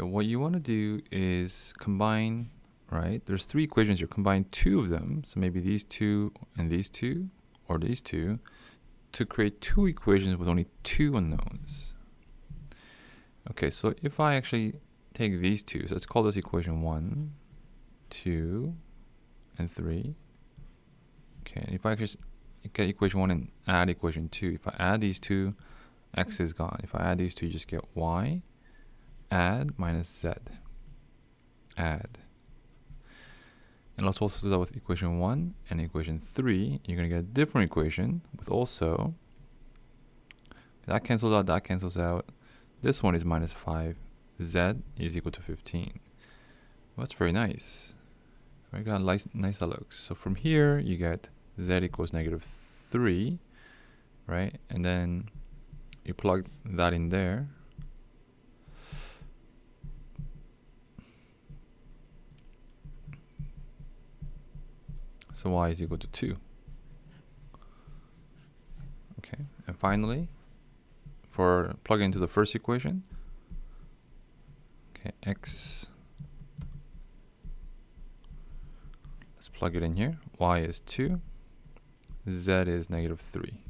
Okay, what you want to do is combine, right? There's three equations here. Combine two of them, so maybe these two and these two, or these two, to create two equations with only two unknowns. Okay, so if I actually take these two, so let's call this equation 1, 2, and 3. Okay, and if I just get equation 1 and add equation 2, if I add these two, x is gone. If I add these two, you just get y, add minus z, add. And let's also do that with equation 1 and equation 3. You're going to get a different equation with also, that cancels out, that cancels out. This one is minus 5. Z is equal to 15. Well, that's very nice. We got nice looks. So from here, you get z equals negative 3, right? And then you plug that in there. So y is equal to 2. Okay, and finally, for plugging into the first equation, okay, x, let's plug it in here. Y is 2, z is negative 3.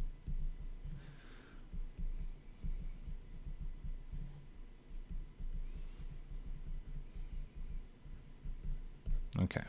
Okay.